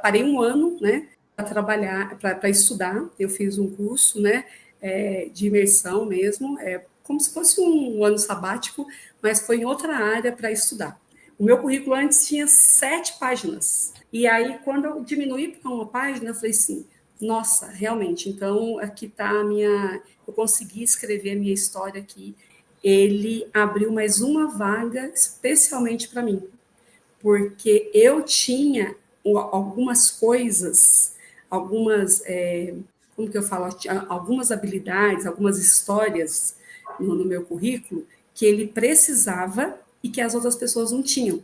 parei um ano, né, para trabalhar, para estudar. Eu fiz um curso, né, de imersão mesmo, como se fosse um ano sabático, mas foi em outra área para estudar. O meu currículo antes tinha 7 páginas. E aí, quando eu diminuí para uma página, eu falei assim, nossa, realmente, então aqui está a minha... Eu consegui escrever a minha história aqui. Ele abriu mais uma vaga especialmente para mim, porque eu tinha algumas coisas, como que eu falo, algumas habilidades, algumas histórias no meu currículo que ele precisava e que as outras pessoas não tinham.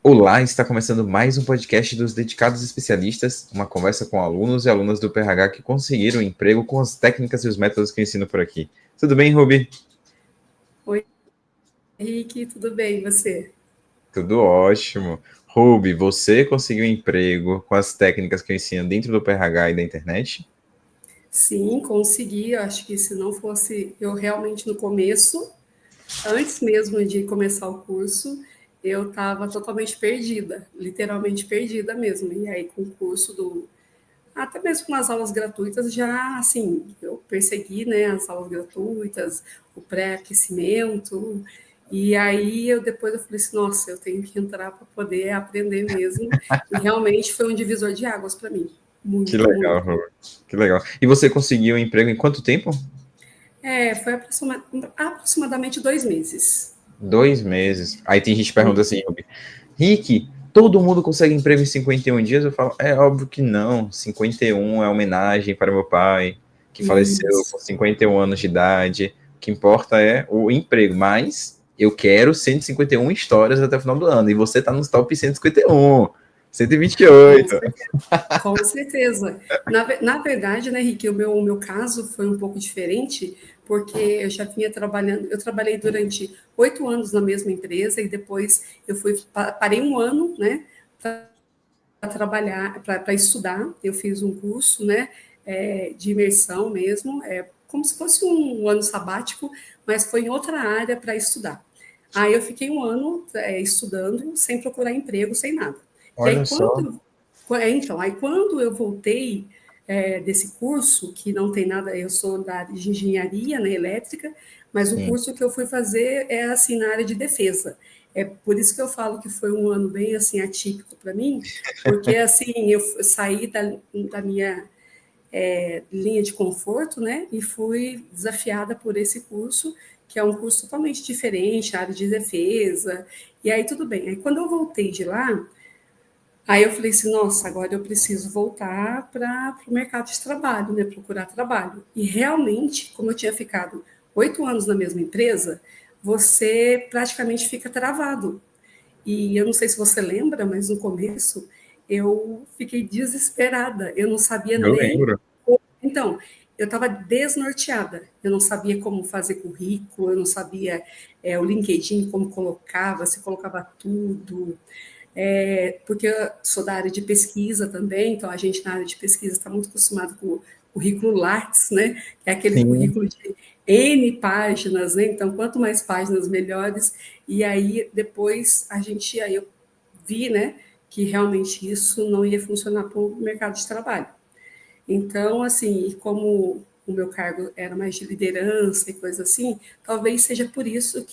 Olá, está começando mais um podcast dos Dedicados Especialistas, uma conversa com alunos e alunas do PRH que conseguiram emprego com as técnicas e os métodos que eu ensino por aqui. Tudo bem, Ruby? Oi, Henrique, tudo bem, e você? Tudo ótimo. Ruby, você conseguiu emprego com as técnicas que eu ensino dentro do PRH e da internet? Sim, consegui. Eu acho que se não fosse eu realmente no começo, antes mesmo de começar o curso, eu estava totalmente perdida, literalmente perdida mesmo. E aí, com o curso até mesmo com as aulas gratuitas, já, assim, eu persegui, né, as aulas gratuitas, o pré-aquecimento, e aí depois eu falei assim, nossa, eu tenho que entrar para poder aprender mesmo, e realmente foi um divisor de águas para mim, Que muito, legal, muito. Ruby. Que legal. E você conseguiu emprego em quanto tempo? Foi aproximadamente 2 meses. 2 meses. Aí tem gente que pergunta assim, Ruby, Rick, todo mundo consegue emprego em 51 dias? Eu falo, é óbvio que não. 51 é homenagem para meu pai, que faleceu Isso. com 51 anos de idade. O que importa é o emprego. Mas eu quero 151 histórias até o final do ano. E você está nos top 151, Com 128. Com certeza. Na verdade, né, Rick, o meu caso foi um pouco diferente, porque eu já vinha trabalhando, eu trabalhei durante 8 anos na mesma empresa e depois parei um ano, né, para trabalhar, para estudar. Eu fiz um curso, né, de imersão mesmo, como se fosse um ano sabático, mas foi em outra área para estudar. Aí eu fiquei um ano estudando, sem procurar emprego, sem nada. E Olha aí só. quando eu voltei desse curso, que não tem nada, eu sou da área de engenharia, né, elétrica, mas o Sim. curso que eu fui fazer é assim na área de defesa. É por isso que eu falo que foi um ano bem assim atípico para mim, porque assim eu saí da minha linha de conforto, né, e fui desafiada por esse curso, que é um curso totalmente diferente, área de defesa. E aí tudo bem. Aí quando eu voltei de lá, aí eu falei assim, nossa, agora eu preciso voltar para o mercado de trabalho, né? Procurar trabalho. E realmente, como eu tinha ficado 8 anos na mesma empresa, você praticamente fica travado. E eu não sei se você lembra, mas no começo eu fiquei desesperada. Eu não sabia Eu nem. lembro. Então, eu estava desnorteada. Eu não sabia como fazer currículo, eu não sabia o LinkedIn, como colocava, se colocava tudo. Porque eu sou da área de pesquisa também, então a gente na área de pesquisa está muito acostumado com o currículo Lattes, né? Que é aquele Sim. currículo de N páginas, né? Então, quanto mais páginas, melhores. E aí, depois, aí eu vi, né, que realmente isso não ia funcionar para o mercado de trabalho. Então, assim, e como o meu cargo era mais de liderança e coisa assim, talvez seja por isso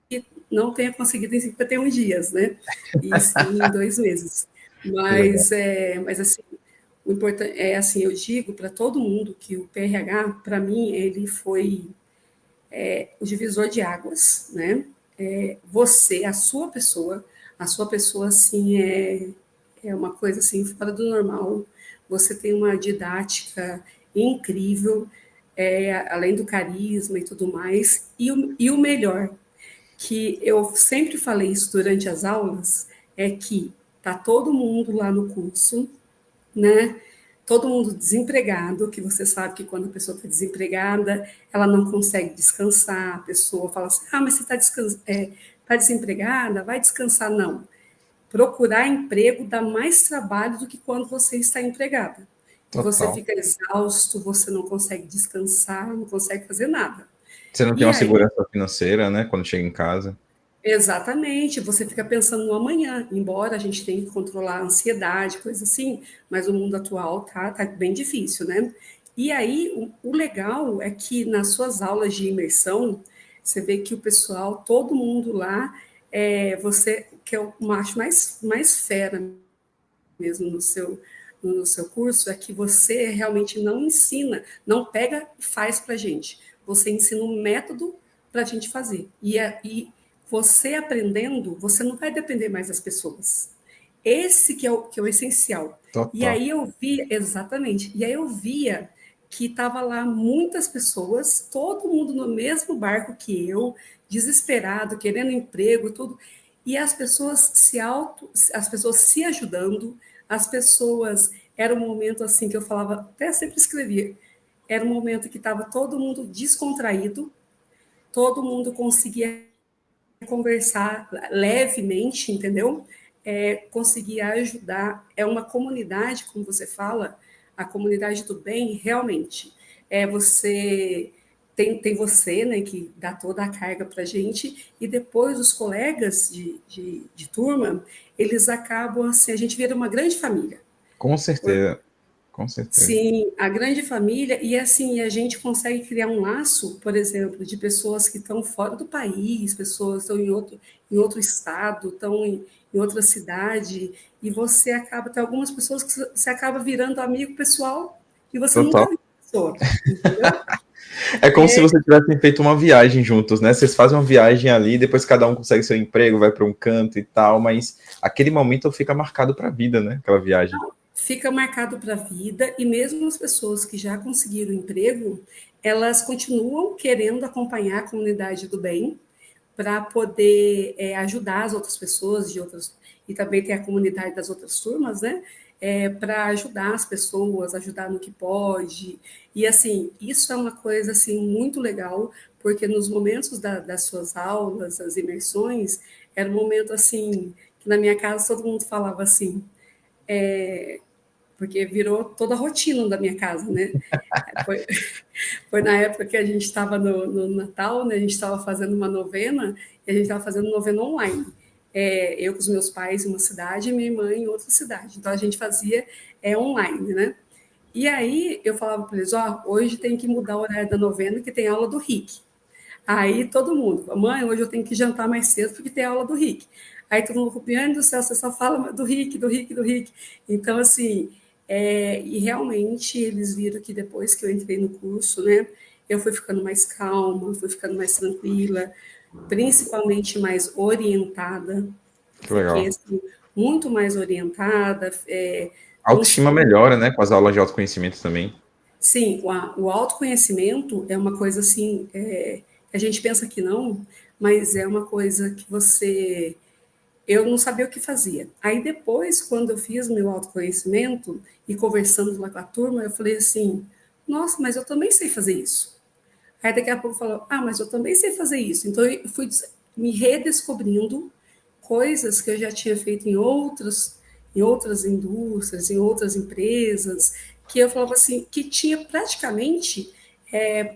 que não tenha conseguido em 51 dias, né? E sim em 2 meses. Que legal. Mas assim, o importante é assim, eu digo para todo mundo que o PRH, para mim, ele foi o divisor de águas, né? Você, a sua pessoa assim é uma coisa assim fora do normal. Você tem uma didática incrível, além do carisma e tudo mais. E o melhor, que eu sempre falei isso durante as aulas, é que tá todo mundo lá no curso, né? Todo mundo desempregado, que você sabe que quando a pessoa está desempregada, ela não consegue descansar, a pessoa fala assim, mas você está tá desempregada, vai descansar. Não. Procurar emprego dá mais trabalho do que quando você está empregada. Que você Total. fica exausto, você não consegue descansar, não consegue fazer nada. Você não tem E uma aí, segurança financeira, né, quando chega em casa. Exatamente, você fica pensando no amanhã, embora a gente tenha que controlar a ansiedade, coisa assim, mas o mundo atual tá bem difícil, né? E aí, o legal é que nas suas aulas de imersão, você vê que o pessoal, todo mundo lá, você, que eu acho mais fera mesmo no seu curso, é que você realmente não ensina, não pega e faz para a gente. Você ensina um método para a gente fazer. E você aprendendo, você não vai depender mais das pessoas. Esse que é o essencial. E Total. aí eu via, exatamente, e aí eu via que estava lá muitas pessoas, todo mundo no mesmo barco que eu, desesperado, querendo emprego, tudo. E as pessoas se ajudando, as pessoas, era um momento assim que eu falava, até sempre escrevia, era um momento que estava todo mundo descontraído, todo mundo conseguia conversar levemente, entendeu? Conseguia ajudar. É uma comunidade, como você fala, a comunidade do bem, realmente. Você tem você, né, que dá toda a carga para a gente, e depois os colegas de turma, eles acabam assim, a gente vira uma grande família. Com certeza, com certeza. Sim, a grande família, e assim, a gente consegue criar um laço, por exemplo, de pessoas que estão fora do país, pessoas que estão em outro estado, estão em outra cidade, e você acaba, tem algumas pessoas que você acaba virando amigo pessoal e você nunca Total. viu a pessoa, entendeu? É como se vocês tivessem feito uma viagem juntos, né? Vocês fazem uma viagem ali, depois cada um consegue seu emprego, vai para um canto e tal, mas aquele momento fica marcado para a vida, né? Aquela viagem. Fica marcado para a vida, e mesmo as pessoas que já conseguiram emprego, elas continuam querendo acompanhar a comunidade do bem, para poder ajudar as outras pessoas de outras, e também tem a comunidade das outras turmas, né? Para ajudar as pessoas, ajudar no que pode. E assim, isso é uma coisa assim muito legal, porque nos momentos das suas aulas, as imersões, era um momento assim que na minha casa todo mundo falava assim, porque virou toda a rotina da minha casa, né? Foi, foi na época que a gente estava no Natal, né? A gente estava fazendo uma novena, e a gente estava fazendo novena online. Eu com os meus pais em uma cidade e minha irmã em outra cidade. Então a gente fazia online, né? E aí eu falava para eles: ó, hoje tem que mudar o horário da novena, que tem aula do Rick. Aí todo mundo, mãe, hoje eu tenho que jantar mais cedo porque tem aula do Rick. Aí todo mundo, Piane do céu, você só fala do Rick, do Rick, do Rick. Então, assim, e realmente eles viram que depois que eu entrei no curso, né, eu fui ficando mais calma, fui ficando mais tranquila, principalmente mais orientada. Que Fiquei legal. assim, muito mais orientada, A autoestima consegui. melhora, né? Com as aulas de autoconhecimento também. Sim, o autoconhecimento é uma coisa assim, a gente pensa que não, mas é uma coisa que você. Eu não sabia o que fazia. Aí depois, quando eu fiz meu autoconhecimento e conversando lá com a turma, eu falei assim: nossa, mas eu também sei fazer isso. Aí daqui a pouco falou: ah, mas eu também sei fazer isso. Então eu fui me redescobrindo coisas que eu já tinha feito em outras indústrias, em outras empresas, que eu falava assim, que tinha praticamente,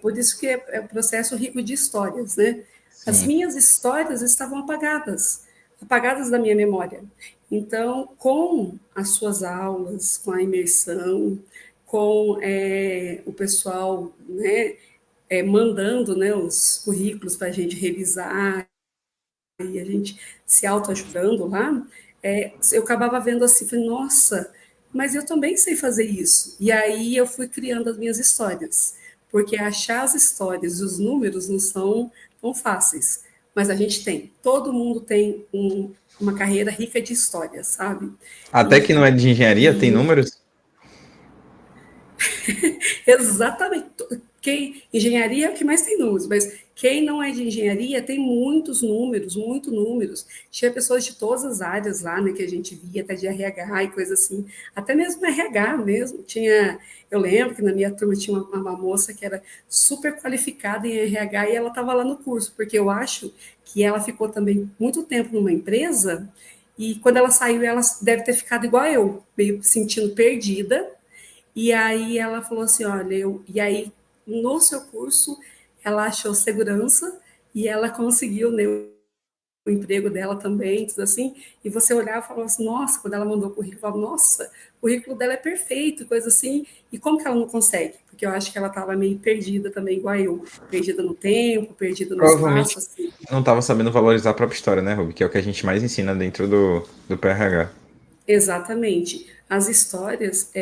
por isso que é um processo rico de histórias, né? As Sim. minhas histórias estavam apagadas da minha memória. Então, com as suas aulas, com a imersão, com o pessoal, né, mandando, né, os currículos para a gente revisar, e a gente se autoajudando lá, eu acabava vendo assim, falei, nossa, mas eu também sei fazer isso. E aí eu fui criando as minhas histórias, porque achar as histórias e os números não são tão fáceis, mas a gente tem, todo mundo tem uma carreira rica de histórias, sabe? Até que não é de engenharia, tem E números? exatamente. Engenharia é o que mais tem números, mas quem não é de engenharia tem muitos números, muitos números. Tinha pessoas de todas as áreas lá, né, que a gente via, até de RH e coisa assim. Até mesmo RH mesmo. Eu lembro que na minha turma tinha uma moça que era super qualificada em RH e ela estava lá no curso, porque eu acho que ela ficou também muito tempo numa empresa e quando ela saiu, ela deve ter ficado igual eu, meio sentindo perdida, e aí ela falou assim, olha, e aí no seu curso ela achou segurança e ela conseguiu, né, o o emprego dela também, tudo assim, e você olhava e falava assim, nossa, quando ela mandou o currículo, falava, nossa, o currículo dela é perfeito, coisa assim, e como que ela não consegue? Porque eu acho que ela estava meio perdida também, igual eu, perdida no tempo, perdida no espaço, Provavelmente assim. não estava sabendo valorizar a própria história, né, Ruby? Que é o que a gente mais ensina dentro do PRH. Exatamente. As histórias,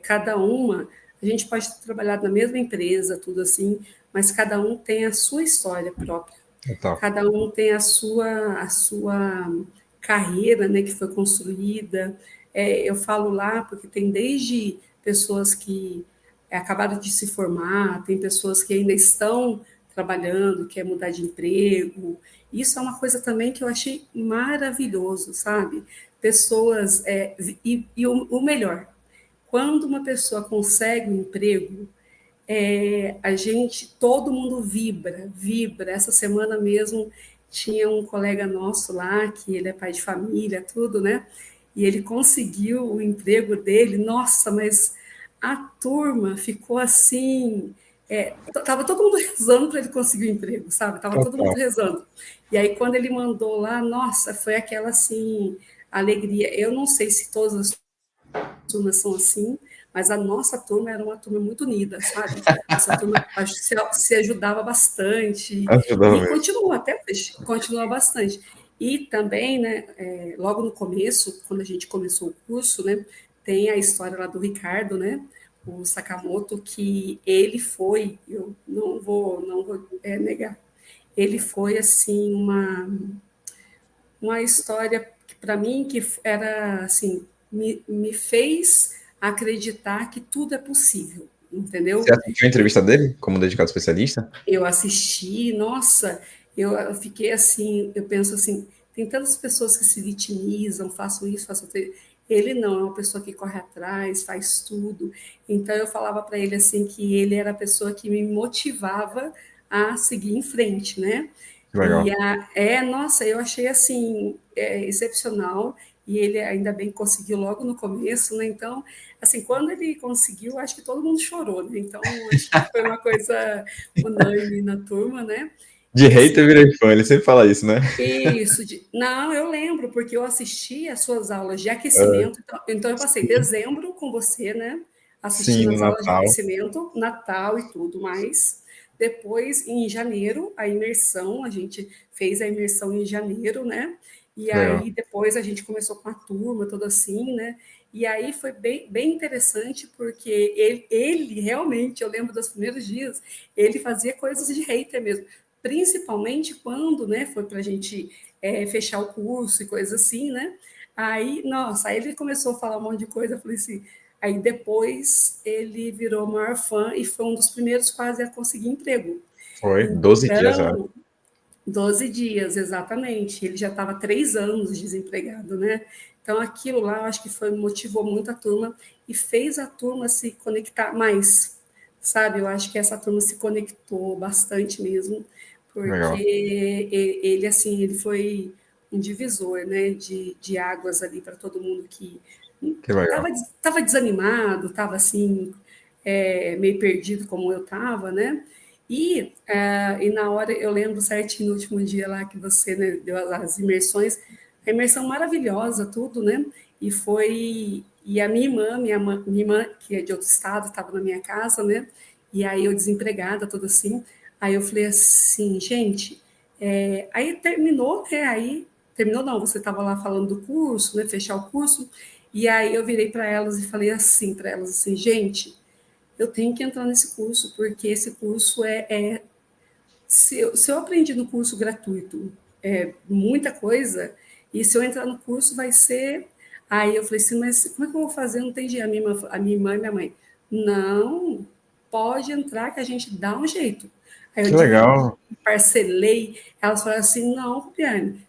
cada uma, a gente pode ter trabalhado na mesma empresa, tudo assim, mas cada um tem a sua história própria. Total. Cada um tem a sua carreira, né, que foi construída. Eu falo lá porque tem desde pessoas que acabaram de se formar, tem pessoas que ainda estão trabalhando, quer mudar de emprego. Isso é uma coisa também que eu achei maravilhoso, sabe? Pessoas, e o melhor, quando uma pessoa consegue um emprego, a gente, todo mundo vibra, vibra. Essa semana mesmo tinha um colega nosso lá, que ele é pai de família, tudo, né? E ele conseguiu o emprego dele, nossa, mas a turma ficou assim. Tava todo mundo rezando para ele conseguir o emprego, sabe? Tava todo mundo Total. rezando. E aí, quando ele mandou lá, nossa, foi aquela assim, alegria. Eu não sei se todas as turmas são assim, mas a nossa turma era uma turma muito unida, sabe? Essa turma acho que se ajudava bastante Ajudou e mesmo. continua até hoje, continua bastante. E também, né, logo no começo, quando a gente começou o curso, né, tem a história lá do Ricardo, né, o Sakamoto, que ele foi, eu não vou negar, ele foi assim uma história que para mim que era assim me fez acreditar que tudo é possível, Você entendeu? assistiu a entrevista dele como dedicado especialista? Eu assisti, nossa, eu fiquei assim, eu penso assim, tem tantas pessoas que se vitimizam, façam isso, façam aquilo. Ele não, é uma pessoa que corre atrás, faz tudo. Então eu falava para ele assim que ele era a pessoa que me motivava a seguir em frente, né? Que legal. Nossa, eu achei assim excepcional e ele ainda bem conseguiu logo no começo, né? Então, assim, quando ele conseguiu, acho que todo mundo chorou, né? Então, acho que foi uma coisa unânime na turma, né? De E assim, hater virei fã, ele sempre fala isso, né? não, eu lembro, porque eu assisti as suas aulas de É, aquecimento, então eu passei dezembro com você, né? sim, Assistindo no as aulas de Natal. aquecimento, Natal e tudo mais. Depois, em janeiro, a imersão, a gente fez a imersão em janeiro, né? E Que legal. aí depois a gente começou com a turma, toda assim, né? E aí foi bem interessante, porque ele realmente, eu lembro dos primeiros dias, ele fazia coisas de hater mesmo, principalmente quando, né, foi para a gente fechar o curso e coisas assim, né? Aí, nossa, aí ele começou a falar um monte de coisa, eu falei assim. Aí depois ele virou o maior fã e foi um dos primeiros quase a conseguir emprego. Foi 12 dias, eu acho. Então, 12 dias, exatamente. Ele já estava 3 anos desempregado, né? Então, aquilo lá, eu acho que motivou muito a turma e fez a turma se conectar mais, sabe? Eu acho que essa turma se conectou bastante mesmo, porque Legal. ele, assim, ele foi um divisor, né, de águas ali para todo mundo que Que legal. estava desanimado, estava assim, meio perdido como eu estava, né? E na hora, eu lembro certinho no último dia lá que você, né, deu as imersões, a imersão maravilhosa, tudo, né? E a minha irmã, que é de outro estado, estava na minha casa, né? E aí eu desempregada, tudo assim. Aí eu falei assim, gente, aí terminou, né? Aí terminou não, você estava lá falando do curso, né? Fechar o curso. E aí eu virei para elas e falei assim para elas assim, gente, eu tenho que entrar nesse curso, porque esse curso se eu aprendi no curso gratuito muita coisa, e se eu entrar no curso vai ser. Aí eu falei assim, mas como é que eu vou fazer? Não tem dinheiro. A minha irmã e minha mãe, não, pode entrar que a gente dá um jeito. Aí eu Que dividi, legal. parcelei. Elas falaram assim, não, Rubiane,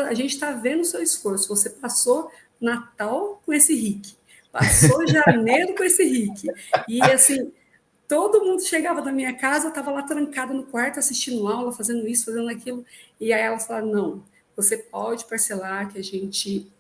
a gente está vendo o seu esforço, você passou Natal com esse RIC, passou janeiro com esse RIC, e assim, todo mundo chegava da minha casa, eu estava lá trancada no quarto, assistindo aula, fazendo isso, fazendo aquilo. E aí elas falaram: não, você pode parcelar, que a gente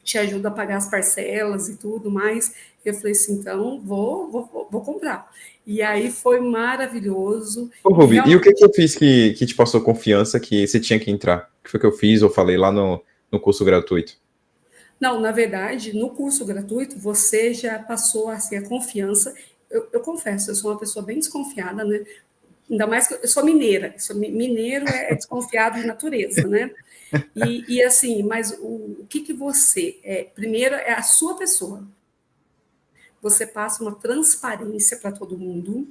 te ajuda a pagar as parcelas e tudo mais. Eu falei assim, então vou comprar. E aí foi maravilhoso. Ô, E Ruby, e o que que eu fiz que te passou confiança que você tinha que entrar? O que foi que eu fiz ou falei lá no curso gratuito? não, na verdade, no curso gratuito, você já passou assim, a confiança. Eu confesso, eu sou uma pessoa bem desconfiada, né? Ainda mais que eu sou mineira. Mineiro é desconfiado de natureza, né? E assim, mas o que você é? Primeiro é a sua pessoa. Você passa uma transparência para todo mundo.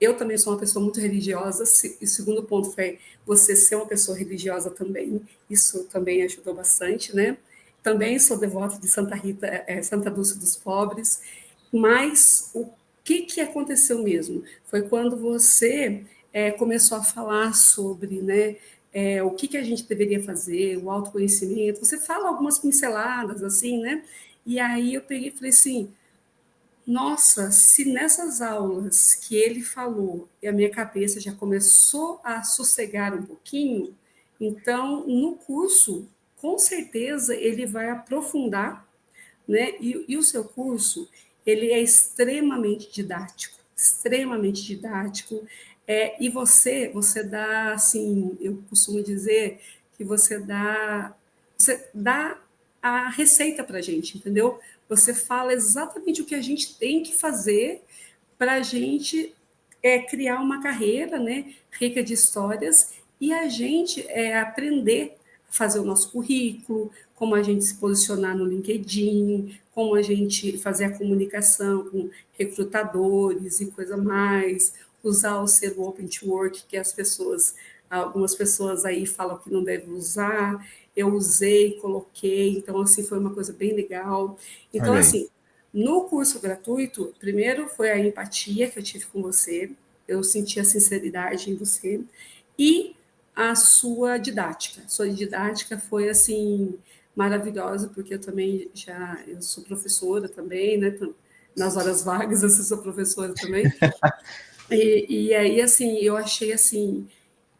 Eu também sou uma pessoa muito religiosa, e o segundo ponto foi você ser uma pessoa religiosa também, isso também ajudou bastante, né? Também sou devota de Santa Rita, Santa Dulce dos Pobres, mas o que aconteceu mesmo? Foi quando você começou a falar sobre, né, o que a gente deveria fazer, o autoconhecimento, você fala algumas pinceladas, assim, né? E aí eu peguei e falei assim, nossa, se nessas aulas que ele falou e a minha cabeça já começou a sossegar um pouquinho, então no curso, com certeza, ele vai aprofundar, né? E o seu curso, ele é extremamente didático. E você dá, assim, eu costumo dizer que você dá a receita para a gente, entendeu? Você fala exatamente o que a gente tem que fazer para a gente criar uma carreira, né, rica de histórias e a gente aprender a fazer o nosso currículo, como a gente se posicionar no LinkedIn, como a gente fazer a comunicação com recrutadores e coisa mais, usar o selo Open to Work, que algumas pessoas aí falam que não deve usar, eu usei, coloquei, então assim foi uma coisa bem legal. Então Olha aí. assim, no curso gratuito, primeiro foi a empatia que eu tive com você, eu senti a sinceridade em você e a sua didática. Sua didática foi assim maravilhosa, porque eu sou professora também, né? Nas horas vagas eu sou professora também. E aí assim, eu achei assim,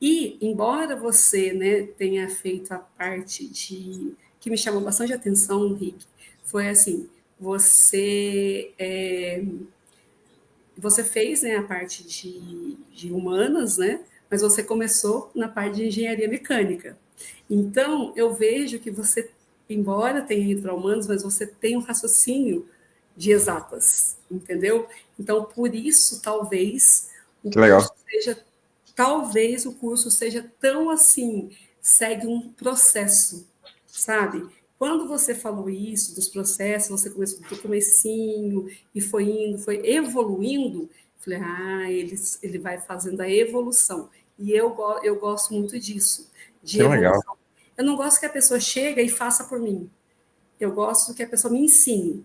e embora você, né, tenha feito a parte de que me chamou bastante atenção, Rick, foi assim, você fez, né, a parte de humanas, né, mas você começou na parte de engenharia mecânica. Então, eu vejo que você, embora tenha ido para humanos, mas você tem um raciocínio de exatas, entendeu? Então, por isso, o Que legal. curso talvez o curso seja tão assim, segue um processo, sabe? Quando você falou isso dos processos, você começou do comecinho e foi indo, foi evoluindo, falei, ele vai fazendo a evolução. E eu gosto muito disso, de Que legal. evolução. Eu não gosto que a pessoa chega e faça por mim. Eu gosto que a pessoa me ensine,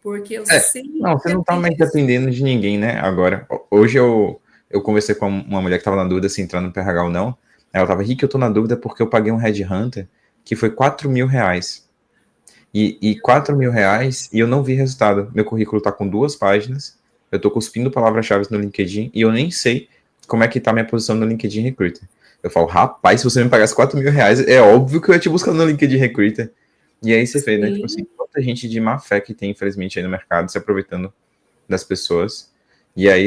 porque eu É, sempre não, você não tá mais aprendi isso. dependendo de ninguém, né? Agora, hoje eu conversei com uma mulher que tava na dúvida se entrar no PRH ou não. Ela tava, Rick, eu tô na dúvida porque eu paguei um Headhunter que foi R$ 4.000. E R$ 4.000 e eu não vi resultado. Meu currículo tá com 2 páginas, eu tô cuspindo palavras-chave no LinkedIn e eu nem sei como é que tá minha posição no LinkedIn Recruiter. Eu falo, rapaz, se você me pagasse R$ 4.000, é óbvio que eu ia te buscar no LinkedIn Recruiter. E aí você vê, né? Tipo assim, Sim, quanta gente de má fé que tem, infelizmente, aí no mercado, se aproveitando das pessoas. E aí,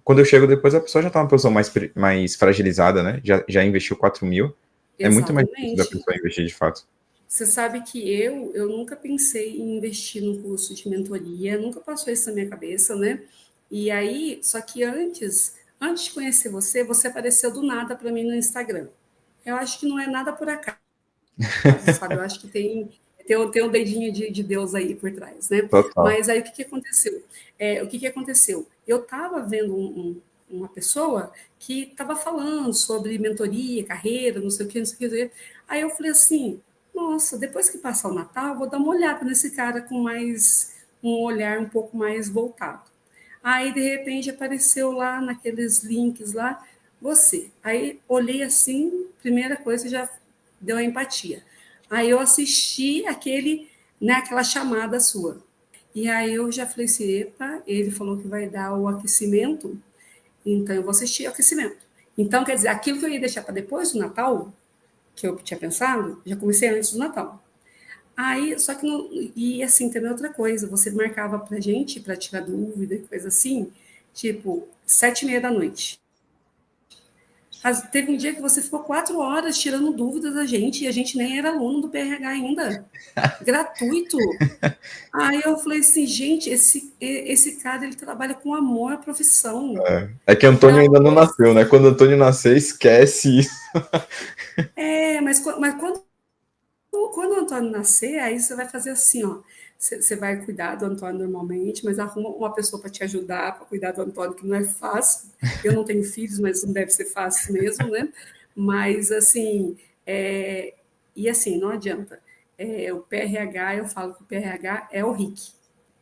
quando eu chego depois, a pessoa já tá numa posição mais fragilizada, né? Já investiu 4.000. É muito mais difícil da exatamente. pessoa investir de fato. Você sabe que eu nunca pensei em investir num curso de mentoria, nunca passou isso na minha cabeça, né? E aí, só que antes de conhecer você, você apareceu do nada para mim no Instagram. Eu acho que não é nada por acaso, sabe? Eu acho que tem um dedinho de Deus aí por trás, né? Total. Mas aí o que aconteceu? O que aconteceu? Eu estava vendo uma pessoa que estava falando sobre mentoria, carreira, não sei o que, não sei o que. Aí eu falei assim, nossa, depois que passar o Natal, vou dar uma olhada nesse cara com um olhar um pouco mais voltado. Aí, de repente, apareceu lá naqueles links lá, você. Aí, olhei assim, primeira coisa, já deu a empatia. Aí, eu assisti aquela chamada sua. E aí, eu já falei assim, epa, ele falou que vai dar o aquecimento, então eu vou assistir o aquecimento. Então, quer dizer, aquilo que eu ia deixar para depois do Natal, que eu tinha pensado, já comecei antes do Natal. Aí, só que não, e assim, também outra coisa, você marcava pra gente, para tirar dúvida, coisa assim, tipo, 7h30 da noite. Teve um dia que você ficou 4 horas tirando dúvidas da gente, e a gente nem era aluno do PRH ainda, gratuito. Aí eu falei assim, gente, esse cara, ele trabalha com amor à profissão. É que Antônio Então, ainda não nasceu, né? Quando Antônio nascer, esquece isso. mas quando o Antônio nascer, aí você vai fazer assim, ó. Você vai cuidar do Antônio normalmente, mas arruma uma pessoa para te ajudar, para cuidar do Antônio, que não é fácil. Eu não tenho filhos, mas não deve ser fácil mesmo, né? Mas, assim, e assim, não adianta. O PRH, eu falo que o PRH é o RIC,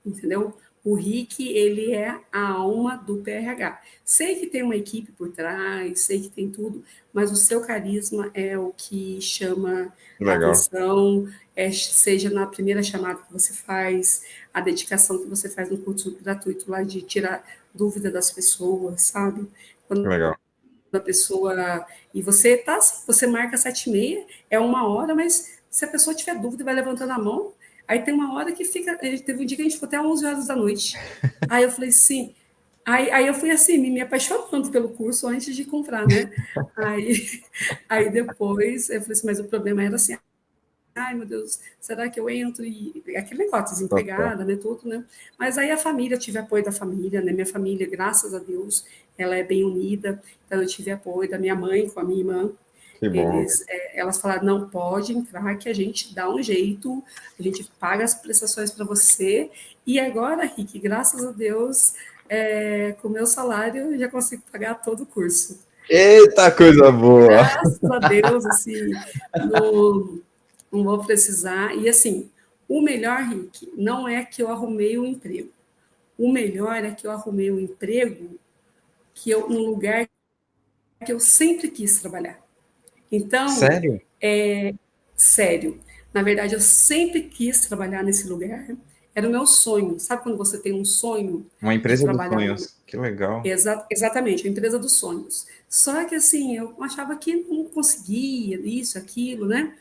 entendeu? O RIC, ele é a alma do PRH. Sei que tem uma equipe por trás, sei que tem tudo, mas o seu carisma é o que chama a Legal, atenção, seja na primeira chamada que você faz, a dedicação que você faz no curso gratuito lá de tirar dúvida das pessoas, sabe? Quando legal. a pessoa. E você tá assim, você marca 7h30, é 1 hora, mas se a pessoa tiver dúvida, vai levantando a mão. Aí tem uma hora que fica. Teve um dia que a gente ficou até 11 horas da noite. Aí eu falei assim. Aí eu fui assim, me apaixonando pelo curso antes de comprar, né? Aí, aí depois eu falei assim, mas o problema era assim, ai meu Deus, será que eu entro? E aquele negócio, Total. desempregada, né? Tudo, né? Mas aí a família, eu tive apoio da família, né? Minha família, graças a Deus, ela é bem unida, então eu tive apoio da minha mãe com a minha irmã. Que bom. Elas falaram, não pode entrar, que a gente dá um jeito, a gente paga as prestações para você. E agora, Rick, graças a Deus, com o meu salário, eu já consigo pagar todo o curso. Eita, coisa boa! Graças a Deus, assim, no, não vou precisar. E assim, o melhor, Rick, não é que eu arrumei um emprego. O melhor é que eu arrumei um emprego num lugar que eu sempre quis trabalhar. Então, Sério? sério, na verdade, eu sempre quis trabalhar nesse lugar. Era o meu sonho. Sabe quando você tem um sonho Uma de empresa dos trabalhar sonhos. Que legal. exatamente, a empresa dos sonhos. Só que assim, eu achava que não conseguia, isso, aquilo, né?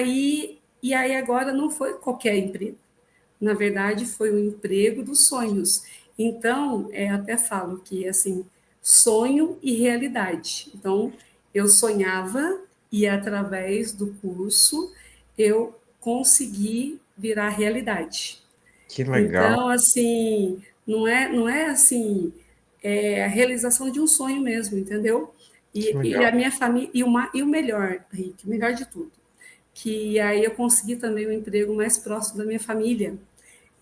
E aí agora não foi qualquer emprego. Na verdade, foi o emprego dos sonhos. Então, até falo que assim, sonho e realidade. Então, eu sonhava e através do curso eu consegui virar realidade. Que legal. Então, assim, não é assim, a realização de um sonho mesmo, entendeu? Que E legal. a minha família, e o melhor, Rick, o melhor de tudo, que aí eu consegui também um emprego mais próximo da minha família.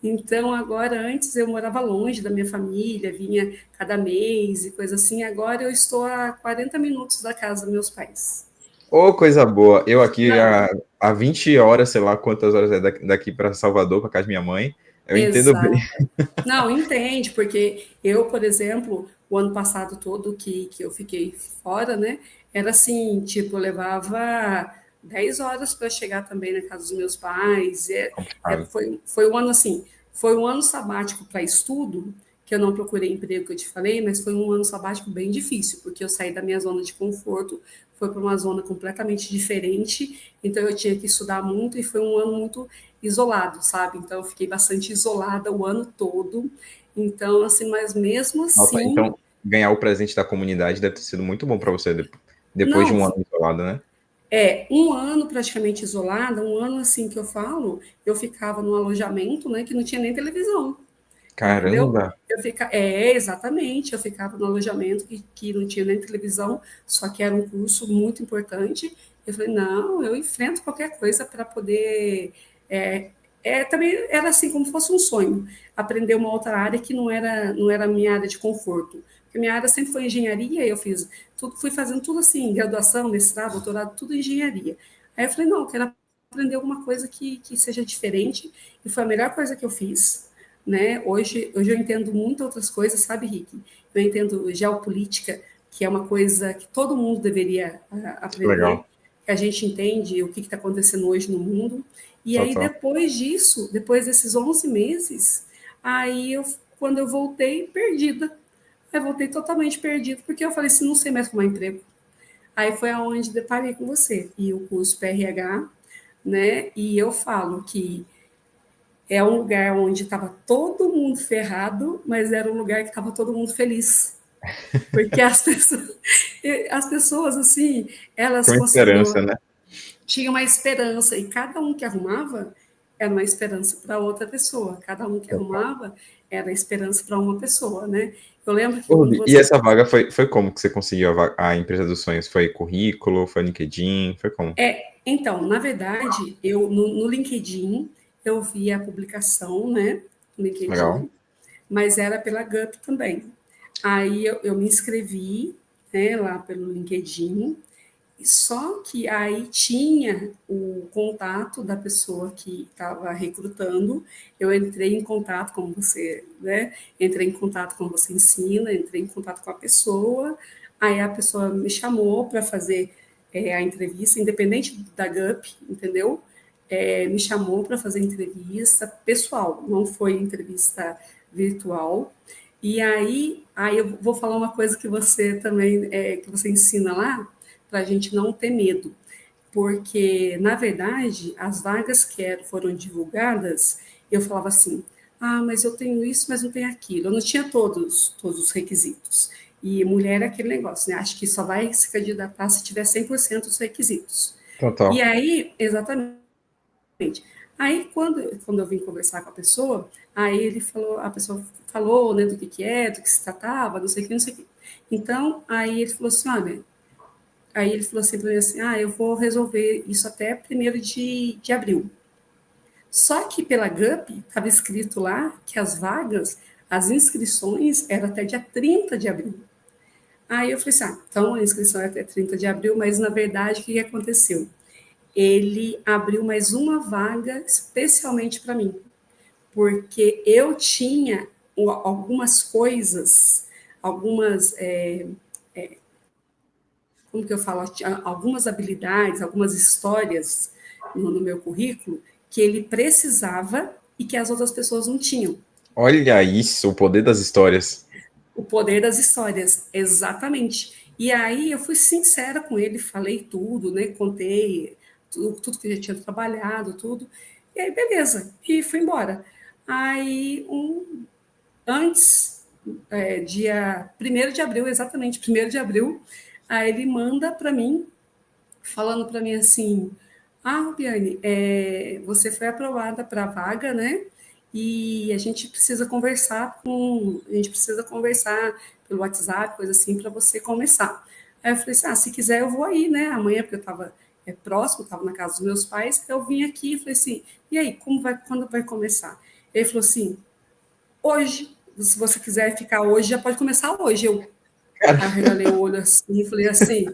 Então, agora, antes eu morava longe da minha família, vinha cada mês e coisa assim, agora eu estou a 40 minutos da casa dos meus pais. Ô, coisa boa. Eu aqui Não, há 20 horas, sei lá quantas horas é daqui para Salvador, para casa de minha mãe. Eu entendo bem. exato. Não, entende, porque eu, por exemplo, o ano passado todo que eu fiquei fora, né? Era assim, tipo, eu levava 10 horas para chegar também na casa dos meus pais. Complicado. Foi um ano assim, foi um ano sabático para estudo, que eu não procurei emprego, que eu te falei, mas foi um ano sabático bem difícil, porque eu saí da minha zona de conforto, foi para uma zona completamente diferente, então eu tinha que estudar muito e foi um ano muito isolado, sabe? Então eu fiquei bastante isolada o ano todo. Então, assim, mas mesmo Nossa, assim, então ganhar o presente da comunidade deve ter sido muito bom para você depois de não, um ano isolado, né? um ano praticamente isolada, um ano assim que eu falo, eu ficava num alojamento, né, que não tinha nem televisão, entendeu? Caramba, Exatamente, eu ficava no alojamento que não tinha nem televisão, só que era um curso muito importante. Eu falei, não, eu enfrento qualquer coisa para poder. É, também era assim, como se fosse um sonho, aprender uma outra área que não era a minha área de conforto. Porque minha área sempre foi engenharia, eu fiz tudo, fui fazendo tudo assim, graduação, mestrado, doutorado, tudo em engenharia. Aí eu falei, não, eu quero aprender alguma coisa que seja diferente, e foi a melhor coisa que eu fiz, né? Hoje eu entendo muitas outras coisas, sabe, Rick? Eu entendo geopolítica, que é uma coisa que todo mundo deveria que legal. aprender, que a gente entende o que está acontecendo hoje no mundo. E aí, Total. depois disso, depois desses 11 meses, quando eu voltei, perdida. Eu voltei totalmente perdida, porque eu falei assim, não sei mais arrumar emprego. Aí foi aonde deparei com você. E o curso PRH né? E eu falo que é um lugar onde estava todo mundo ferrado, mas era um lugar que estava todo mundo feliz. Porque as pessoas assim, elas Com esperança, conseguiam, né? tinham uma esperança, e cada um que arrumava era uma esperança para outra pessoa, cada um que arrumava era esperança para uma pessoa, né? Eu lembro que Ô, quando Rubi, e você essa vaga foi como que você conseguiu a empresa dos sonhos? Foi currículo, foi LinkedIn, foi como? então, na verdade, eu no LinkedIn eu vi a publicação, né? No Legal. LinkedIn, mas era pela GUP também. Aí eu me inscrevi, né, lá pelo LinkedIn, só que aí tinha o contato da pessoa que estava recrutando. Eu entrei em contato, como você, né? Entrei em contato como você ensina, entrei em contato com a pessoa. Aí a pessoa me chamou para fazer a entrevista, independente da GUP, entendeu? Me chamou para fazer entrevista pessoal, não foi entrevista virtual. E aí eu vou falar uma coisa que você também que você ensina lá, para a gente não ter medo, porque na verdade as vagas que foram divulgadas, eu falava assim, mas eu tenho isso, mas não tenho aquilo. Eu não tinha todos os requisitos. E mulher é aquele negócio, né? Acho que só vai se candidatar se tiver 100% dos requisitos. E Total. aí, exatamente. Aí, quando eu vim conversar com a pessoa, aí a pessoa falou, né, do que é, do que se tratava, não sei o que, não sei o que. Então, aí ele falou assim, olha, aí ele falou assim para mim assim, eu vou resolver isso até 1º de abril. Só que pela GUP estava escrito lá que as vagas, as inscrições eram até dia 30 de abril. Aí eu falei assim, então a inscrição é até 30 de abril, mas na verdade o que aconteceu? Ele abriu mais uma vaga especialmente para mim, porque eu tinha algumas coisas, algumas, como que eu falo, algumas habilidades, algumas histórias no meu currículo que ele precisava e que as outras pessoas não tinham. Olha isso, o poder das histórias. O poder das histórias, exatamente. E aí eu fui sincera com ele, falei tudo, né? Contei tudo que eu já tinha trabalhado, tudo. E aí, beleza. E fui embora. Aí, antes, dia 1º de abril, exatamente, 1º de abril, aí ele manda para mim, falando para mim assim: Rubiane, você foi aprovada para a vaga, né? E a gente precisa conversar pelo WhatsApp, coisa assim, para você começar. Aí eu falei assim: se quiser eu vou aí, né? Amanhã, porque eu estava próximo, estava na casa dos meus pais, eu vim aqui e falei assim: e aí, quando vai começar? Ele falou assim: hoje, se você quiser ficar hoje, já pode começar hoje. Aí eu regalei o olho assim e falei assim,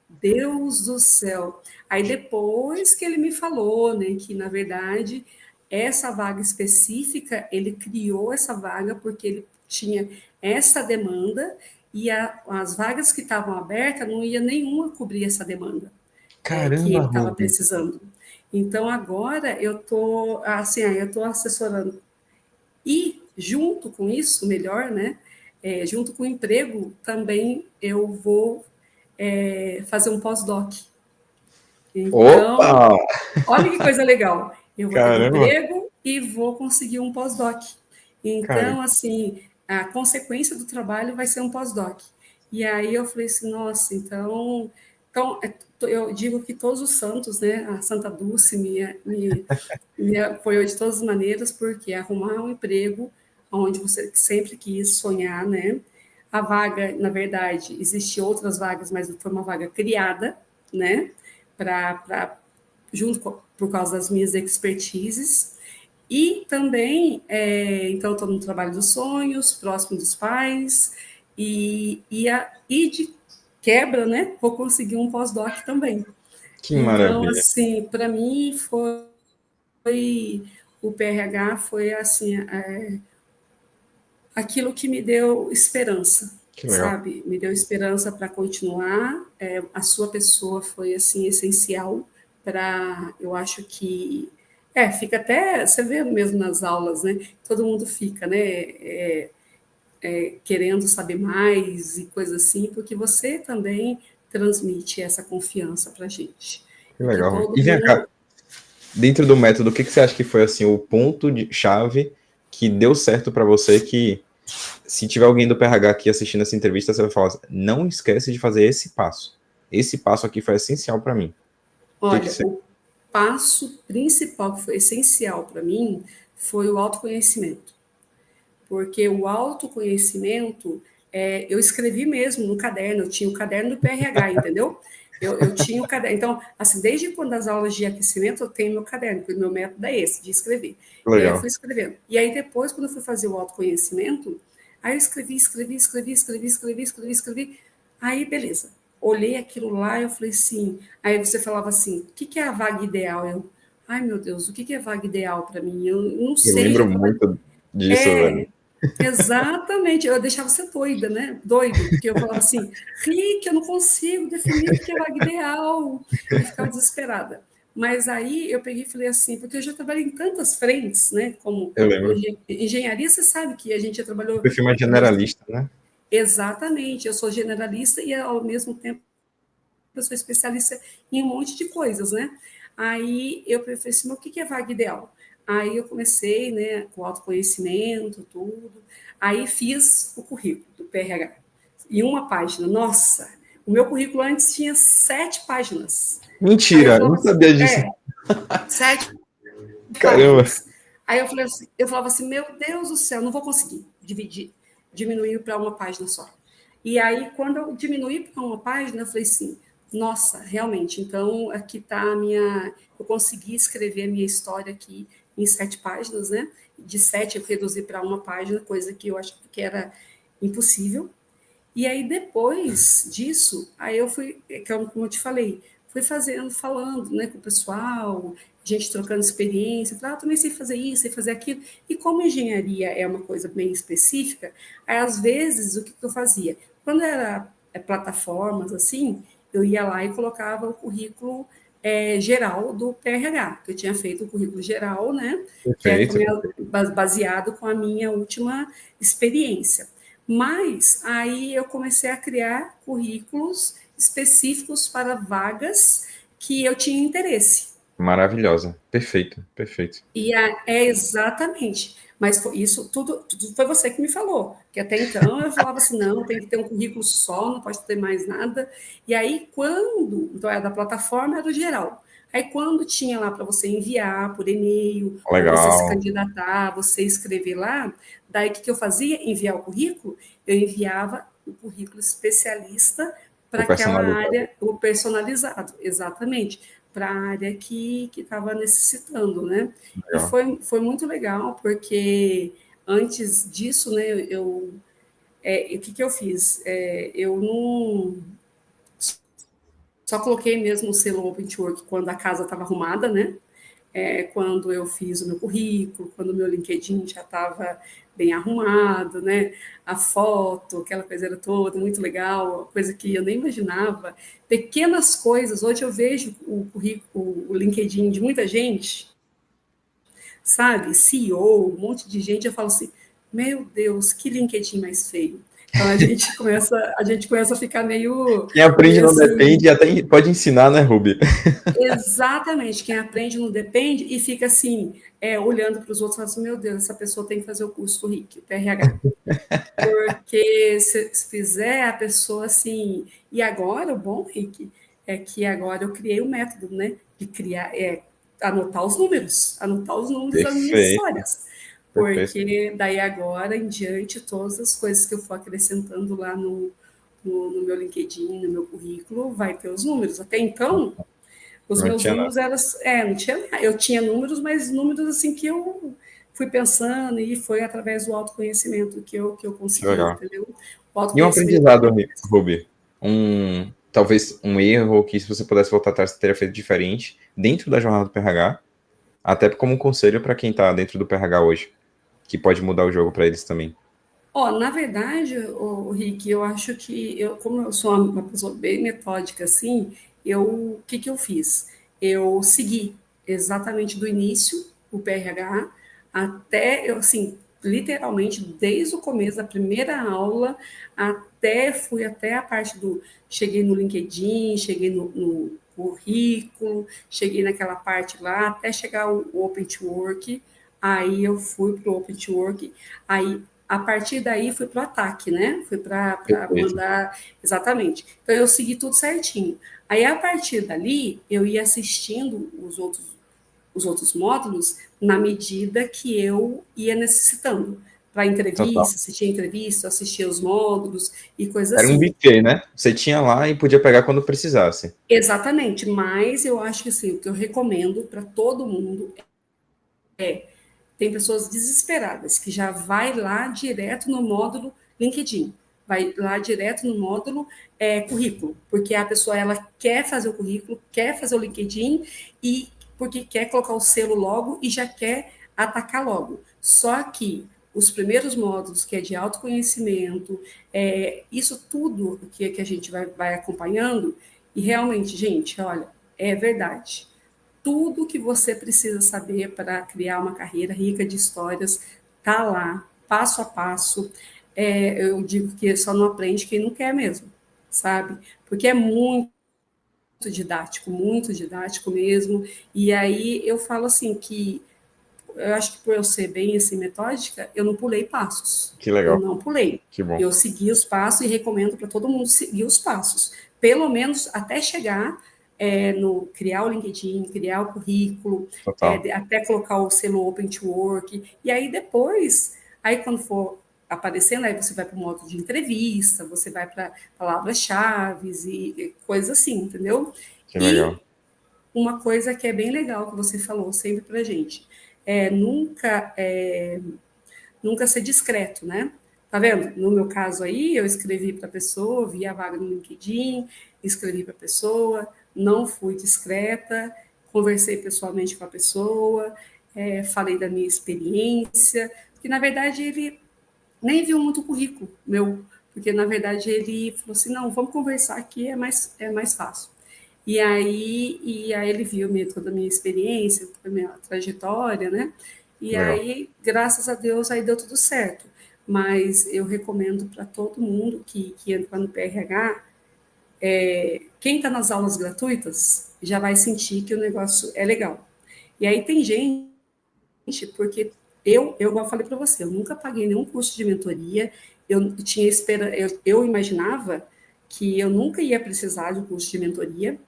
Deus do céu. Aí depois que ele me falou, né, que na verdade essa vaga específica, ele criou essa vaga porque ele tinha essa demanda e as vagas que estavam abertas não ia nenhuma cobrir essa demanda que Caramba, ele estava Rubi. precisando. Então agora eu tô assim, aí eu tô assessorando e, junto com isso, melhor, né? Junto com o emprego, também eu vou fazer um pós-doc. Então, Opa! olha que coisa legal. Eu vou ter um Caramba! emprego e vou conseguir um pós-doc. Cara, Então, assim, a consequência do trabalho vai ser um pós-doc. E aí eu falei assim, nossa, então eu digo que todos os santos, né, a Santa Dulce me apoiou de todas as maneiras, porque arrumar um emprego onde você sempre quis sonhar, né? A vaga, na verdade, existiam outras vagas, mas foi uma vaga criada, né? Por causa das minhas expertises. E também, então, estou no trabalho dos sonhos, próximo dos pais, e de quebra, né? Vou conseguir um pós-doc também. que Então, maravilha. assim, para mim o PRH foi assim aquilo que me deu esperança, Que legal. sabe? Me deu esperança para continuar. A sua pessoa foi assim essencial para, eu acho que fica até você vê mesmo nas aulas, né? Todo mundo fica, né? Querendo saber mais e coisa assim, porque você também transmite essa confiança para gente Que e que legal. todo E vem cá, mundo dentro do método, o que você acha que foi assim o ponto de chave que deu certo para você, que se tiver alguém do PRH aqui assistindo essa entrevista, você vai falar assim, não esquece de fazer esse passo. Esse passo aqui foi essencial para mim. Que Olha, você... o passo principal que foi essencial para mim foi o autoconhecimento. Porque o autoconhecimento, eu escrevi mesmo no caderno, eu tinha o caderno do PRH, entendeu? Eu tinha o caderno. Então, assim, desde quando as aulas de aquecimento, eu tenho meu caderno, porque o meu método é esse, de escrever. E aí eu Legal. fui escrevendo. E aí depois, quando eu fui fazer o autoconhecimento, aí eu escrevi. Aí, beleza. Olhei aquilo lá, eu falei assim. Aí você falava assim: o que é a vaga ideal? Ai meu Deus, o que é vaga ideal para mim? Eu não Eu sei, já lembro trabalhei. muito disso, velho. É, exatamente. Eu deixava você doida, né? Doido, porque eu falava assim, Rick, eu não consigo definir o que é vaga ideal. E ficava desesperada. Mas aí eu peguei e falei assim, porque eu já trabalhei em tantas frentes, né? Como Eu lembro. engenharia, você sabe que a gente já O trabalhou perfil mais em bastante. generalista, né? Exatamente, eu sou generalista e ao mesmo tempo eu sou especialista em um monte de coisas, né? Aí eu falei assim, mas o que é vaga ideal? Aí eu comecei, né, com autoconhecimento, tudo. Aí fiz o currículo do PRH. E uma página, nossa, o meu currículo antes tinha 7 páginas. Aí eu Mentira, eu falava não assim, sabia disso. 7 páginas. Caramba. Aí eu falava assim, meu Deus do céu, não vou conseguir dividir, diminuir para uma página só. E aí, quando eu diminuí para uma página, eu falei assim, nossa, realmente, então aqui está a minha. Eu consegui escrever a minha história aqui em 7 páginas, né? De 7 eu reduzi para uma página, coisa que eu acho que era impossível. E aí, depois disso, aí eu fui, como eu te falei, fui fazendo, falando, né, com o pessoal, gente trocando experiência, falei, também sei fazer isso, sei fazer aquilo. E como engenharia é uma coisa bem específica, aí, às vezes, o que eu fazia? Quando era plataformas, assim, eu ia lá e colocava o currículo geral do PRH, que eu tinha feito o currículo geral, né, que é Perfeito. baseado com a minha última experiência. Mas aí eu comecei a criar currículos específicos para vagas que eu tinha interesse. Maravilhosa. Perfeito, perfeito. É exatamente. Mas isso tudo foi você que me falou. Que até então eu falava assim: não, tem que ter um currículo só, não pode ter mais nada. E aí, quando. Então, era da plataforma, era do geral. Aí, quando tinha lá para você enviar por e-mail, ou você se Legal. candidatar, você escrever lá, daí o que eu fazia? Enviar o currículo? Eu enviava o currículo especialista O para aquela personalizado. área, o personalizado, exatamente, para a área que estava necessitando, né? E Legal. foi muito legal, porque antes disso, né, o que eu fiz? Eu não só coloquei mesmo o selo Open to Work quando a casa estava arrumada, né? Quando eu fiz o meu currículo, quando o meu LinkedIn já estava bem arrumado, né? A foto, aquela coisa era toda, muito legal, coisa que eu nem imaginava. Pequenas coisas, hoje eu vejo o currículo, o LinkedIn de muita gente, sabe? CEO, um monte de gente, eu falo assim, meu Deus, que LinkedIn mais feio. Então a gente começa a ficar Quem aprende meio não assim, depende, até pode ensinar, né, Ruby? exatamente, quem aprende não depende e fica assim, olhando para os outros e fala assim, meu Deus, essa pessoa tem que fazer o curso do RIC, o PRH. Porque se fizer a pessoa assim. E agora, o bom, Rick, é que agora eu criei o método, né? De criar, anotar os números das minhas Perfeito, histórias. perfeito. Porque daí agora em diante, todas as coisas que eu for acrescentando lá no meu LinkedIn, no meu currículo, vai ter os números. Até então, os Não meus tinha nada. números eram, não tinha, eu tinha números, mas números assim que eu fui pensando e foi através do autoconhecimento que eu Que consegui, legal. entendeu? O E um autoconhecimento aprendizado, ele, Ruby? Talvez um erro que, se você pudesse voltar atrás, você teria feito diferente dentro da jornada do PRH, até como um conselho para quem está dentro do PRH hoje, que pode mudar o jogo para eles também. na verdade, Rick, eu acho que como eu sou uma pessoa bem metódica assim, o que eu fiz? Eu segui exatamente do início o PRH até eu assim literalmente desde o começo da primeira aula fui até a parte do, cheguei no LinkedIn, cheguei no currículo, cheguei naquela parte lá, até chegar o Open to Work, aí eu fui para o Open to Work, aí a partir daí fui para o ataque, né? Fui para Perfeito. mandar exatamente. Então eu segui tudo certinho. Aí a partir dali eu ia assistindo os outros módulos na medida que eu ia necessitando. Para Total. entrevista, assistia entrevista, assistia os módulos e coisa Era um assim. buffet, né? Você tinha lá e podia pegar quando precisasse. Exatamente, mas eu acho que assim, o que eu recomendo para todo mundo, tem pessoas desesperadas que já vai lá direto no módulo LinkedIn, vai lá direto no módulo currículo, porque a pessoa ela quer fazer o currículo, quer fazer o LinkedIn e porque quer colocar o selo logo e já quer atacar logo. Só que os primeiros módulos, que é de autoconhecimento, isso tudo que a gente vai acompanhando, e realmente, gente, olha, é verdade tudo que você precisa saber para criar uma carreira rica de histórias tá lá, passo a passo. Eu digo que só não aprende quem não quer mesmo, sabe? Porque é muito didático mesmo. E aí eu falo assim que eu acho que por eu ser bem assim, metódica, eu não pulei passos. Que Eu legal. não pulei. Que bom. Eu segui os passos e recomendo para todo mundo seguir os passos. Pelo menos até chegar no criar o LinkedIn, criar o currículo, Total. até colocar o selo Open to Work. E aí depois, aí quando for aparecendo, aí você vai para o modo de entrevista, você vai para palavras-chave e coisas assim, entendeu? Que E legal. uma coisa que é bem legal que você falou sempre para gente, nunca ser discreto, né? Tá vendo? No meu caso aí, eu escrevi para a pessoa, vi a vaga no LinkedIn, escrevi para a pessoa, não fui discreta, conversei pessoalmente com a pessoa, falei da minha experiência, porque na verdade ele nem viu muito o currículo meu, porque na verdade ele falou assim, não, vamos conversar aqui, é mais fácil. E aí ele viu toda a minha experiência, toda a minha trajetória, né? E Legal. aí, graças a Deus, aí deu tudo certo. Mas eu recomendo para todo mundo que entra no PRH, quem está nas aulas gratuitas já vai sentir que o negócio é legal. E aí tem gente, porque igual falei para você, eu nunca paguei nenhum curso de mentoria, eu imaginava que eu nunca ia precisar de um curso de mentoria,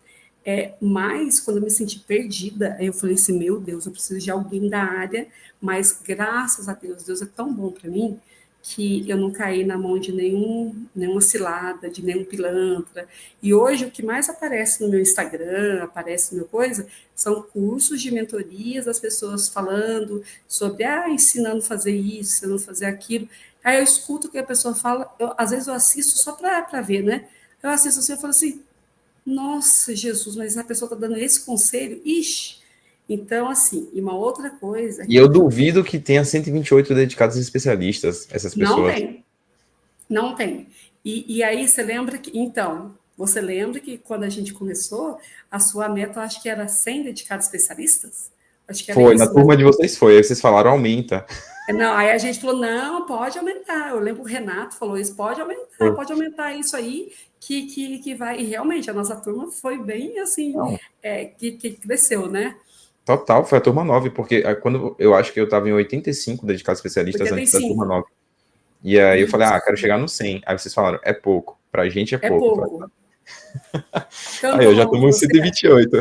mas quando eu me senti perdida, eu falei assim, meu Deus, eu preciso de alguém da área, mas graças a Deus, Deus é tão bom para mim que eu não caí na mão de nenhuma cilada, de nenhum pilantra. E hoje o que mais aparece no meu Instagram, aparece no meu coisa, são cursos de mentorias, as pessoas falando sobre, ensinando a fazer isso, ensinando a fazer aquilo. Aí eu escuto o que a pessoa fala, às vezes eu assisto só para ver, né? Eu assisto assim, eu falo assim, nossa, Jesus, mas a pessoa está dando esse conselho? Ixi! Então, assim, e uma outra coisa E eu que duvido que tenha 128 dedicados a especialistas, essas não pessoas. tem, não tem. E aí você lembra que, então, você lembra que quando a gente começou, a sua meta, eu acho que era 100 dedicados especialistas? Acho que era Foi, na isso, né? turma de vocês foi. Aí vocês falaram, aumenta. Não, aí a gente falou, não, pode aumentar. Eu lembro que o Renato falou isso, Foi. pode aumentar isso aí, que vai. E realmente, a nossa turma foi bem assim, Não, que cresceu, né? total, foi a turma 9, porque quando eu acho que eu estava em 85 dedicados especialistas antes da turma 85. 9. E aí eu falei, quero Isso. chegar no 100. Aí vocês falaram, é pouco. Pra gente é É pouco. Eu falei, pouco. aí Tanto eu já estou no você. 128.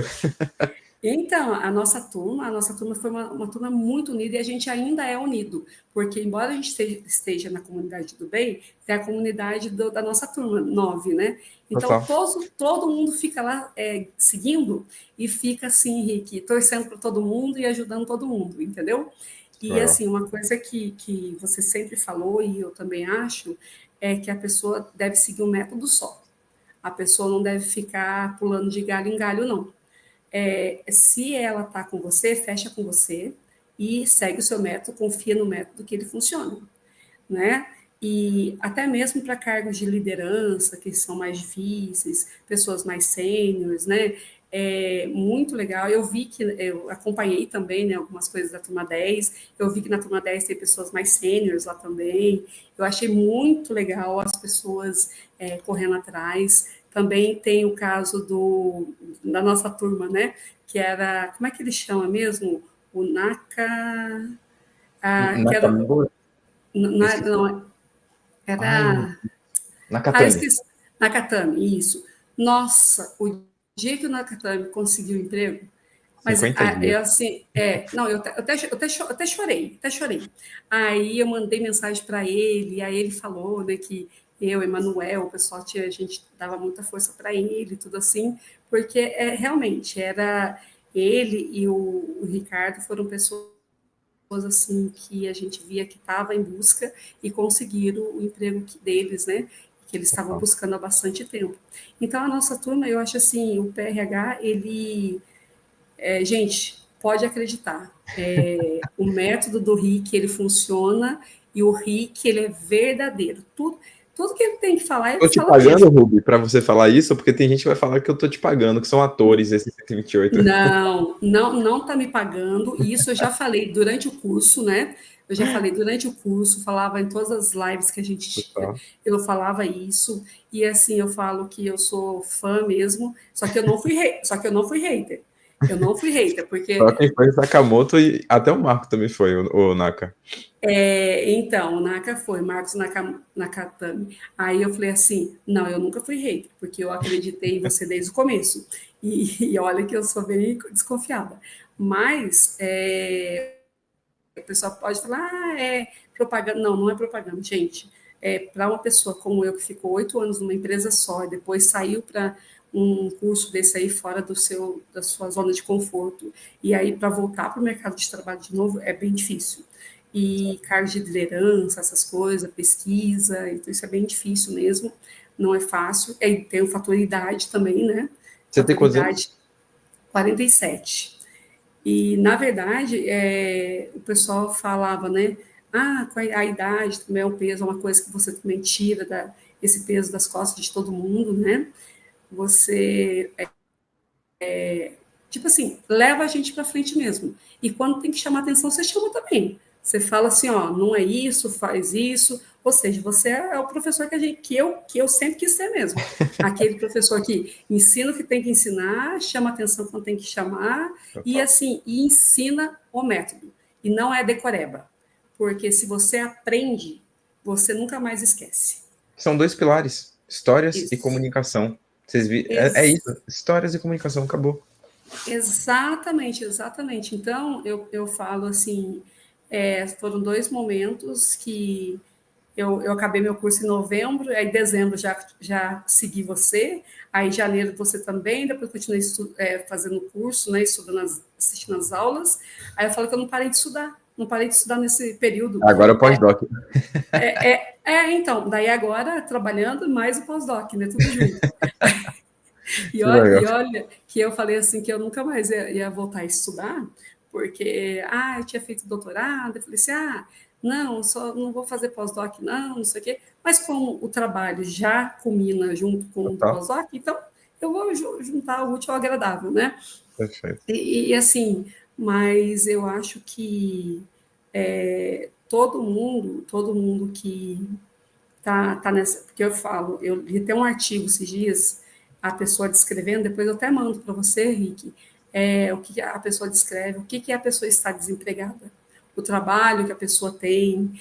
Então, a nossa turma foi uma turma muito unida e a gente ainda é unido, porque embora a gente esteja na comunidade do bem, tem a comunidade da nossa turma, 9, né? Então, Total. todo mundo fica lá seguindo e fica assim, Henrique, torcendo para todo mundo e ajudando todo mundo, entendeu? E Legal. assim, uma coisa que você sempre falou, e eu também acho, é que a pessoa deve seguir um método só. A pessoa não deve ficar pulando de galho em galho, não. Se ela está com você, fecha com você e segue o seu método, confia no método que ele funciona, né? E até mesmo para cargos de liderança, que são mais difíceis, pessoas mais sêniores, né? muito legal. Eu vi que, eu acompanhei também, né, algumas coisas da turma 10, eu vi que na turma 10 tem pessoas mais sêniores lá também, eu achei muito legal as pessoas correndo atrás. Também tem o caso da nossa turma, né, que era, como é que ele chama mesmo? O Naka, que era, Nakamura? Esqueci. não, Ai, era, eu Nakatani. esqueci, Nakatami, isso. Nossa, o dia que o Nakatami conseguiu emprego, mas 50 dias. eu assim, não, eu até chorei. Aí eu mandei mensagem para ele, aí ele falou, né, que eu, Emanuel, o pessoal a gente dava muita força para ele, tudo assim, porque realmente era ele e o Ricardo foram pessoas assim que a gente via que estava em busca e conseguiram o emprego deles, né? Que eles estavam buscando há bastante tempo. Então a nossa turma, eu acho assim, o PRH, ele gente, pode acreditar. O método do RIC, ele funciona e o RIC, ele é verdadeiro. Tudo que ele tem que falar, ele Tô te fala pagando, mesmo. Ruby, pra você falar isso, porque tem gente que vai falar que eu tô te pagando, que são atores esses 128. Não está me pagando. E isso eu já falei durante o curso, né? Eu já falei durante o curso, falava em todas as lives que a gente tinha, Tá. eu falava isso. E assim, eu falo que eu sou fã mesmo, só que eu não fui hater. Eu não fui hater, Só porque quem foi o Sakamoto e até o Marco também foi, o Naka. então, o Naka foi, Marcos Nakatami. Aí eu falei assim: não, eu nunca fui hater, porque eu acreditei em você desde o começo. E olha que eu sou bem desconfiada. Mas o pessoal pode falar, é propaganda. Não, não é propaganda, gente. Para uma pessoa como eu, que ficou 8 anos numa empresa só e depois saiu para um curso desse aí fora da sua zona de conforto, e aí para voltar para o mercado de trabalho de novo é bem difícil. E cargos de liderança, essas coisas, pesquisa, então isso é bem difícil mesmo, não é fácil. Tem o fator idade também, né? Você tem Fator quantos anos? idade, 47. E, na verdade, o pessoal falava, né? Ah, a idade também é um peso, é uma coisa que você também tira esse peso das costas de todo mundo, né? Você, tipo assim, leva a gente para frente mesmo. E quando tem que chamar atenção, você chama também. Você fala assim, ó, não é isso, faz isso. Ou seja, você é o professor que eu sempre quis ser mesmo. Aquele professor que ensina o que tem que ensinar, chama atenção quando tem que chamar, e Total. assim, e ensina o método. E não é decoreba. Porque se você aprende, você nunca mais esquece. São dois pilares, histórias e Isso. comunicação. É isso, Ex histórias e comunicação, acabou. Exatamente, exatamente. Então, eu falo assim, foram 2 momentos que eu acabei meu curso em novembro, aí em dezembro já segui você, aí em janeiro você também, depois continuei fazendo curso, né, estudando, assistindo as aulas, aí eu falo que eu não parei de estudar nesse período. Agora é o pós-doc. Então, daí agora trabalhando mais o pós-doc, né, tudo junto. Que legal. E olha que eu falei assim que eu nunca mais ia voltar a estudar, porque eu tinha feito doutorado, eu falei assim, não, só não vou fazer pós-doc, não sei o quê. Mas como o trabalho já culmina junto com o Total. pós-doc, então eu vou juntar o útil ao agradável, né? Perfeito. E assim, mas eu acho que todo mundo que tá nessa, porque eu falo, eu li até um artigo esses dias, a pessoa descrevendo, depois eu até mando para você, Rick, o que a pessoa descreve, o que a pessoa está desempregada, o trabalho que a pessoa tem,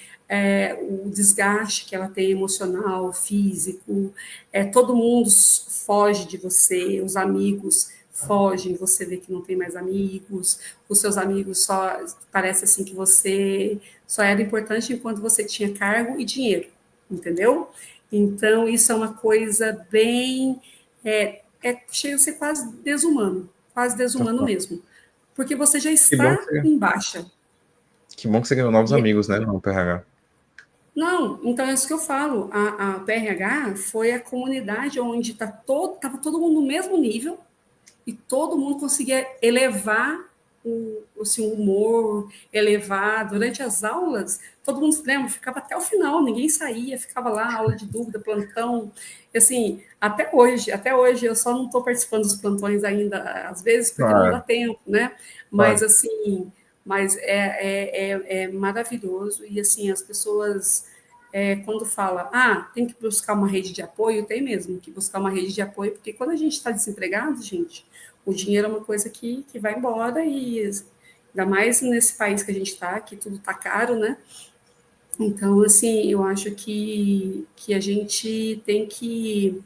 o desgaste que ela tem emocional, físico, todo mundo foge de você, os amigos fogem, você vê que não tem mais amigos, os seus amigos só parece assim que você só era importante enquanto você tinha cargo e dinheiro, entendeu? Então, isso é uma coisa bem. Chega a ser quase desumano Total. mesmo, porque você já Que bom está que você, em baixa. que bom que você ganhou novos E, amigos, né, no PRH. não, então é isso que eu falo. A PRH foi a comunidade onde estava todo mundo no mesmo nível e todo mundo conseguia elevar assim, um humor elevado. Durante as aulas, todo mundo se lembra, ficava até o final, ninguém saía, ficava lá, aula de dúvida, plantão. E, assim, até hoje, eu só não estou participando dos plantões ainda, às vezes, porque não dá Claro, tempo, né? Mas, claro. assim, mas é maravilhoso. E, assim, as pessoas, quando fala, tem que buscar uma rede de apoio, tem mesmo que buscar uma rede de apoio, porque quando a gente está desempregado, gente, o dinheiro é uma coisa que vai embora e ainda mais nesse país que a gente está, que tudo está caro, né? Então, assim, eu acho que a gente tem que,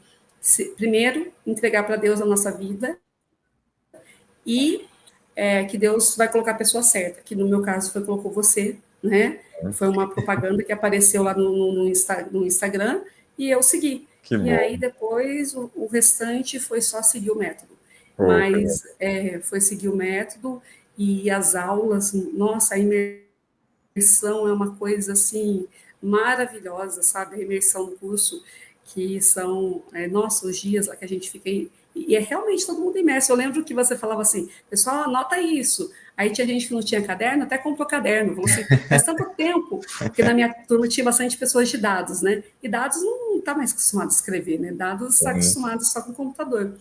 primeiro, entregar para Deus a nossa vida e que Deus vai colocar a pessoa certa, que no meu caso colocou você, né? Foi uma propaganda que apareceu lá no Instagram e eu segui. Que E aí bom. depois o restante foi só seguir o método. Pô, que bom. Mas foi seguir o método e as aulas, nossa, a imersão é uma coisa assim maravilhosa, sabe? A imersão no curso, que são, nossa, os dias lá que a gente fica e é realmente todo mundo imerso. Eu lembro que você falava assim, pessoal, anota isso. Aí tinha gente que não tinha caderno, até comprou caderno. Falou assim, faz tanto tempo, porque na minha turma tinha bastante pessoas de dados, né? E dados não está mais acostumado a escrever, né? Dados está Sim. acostumado só com computador.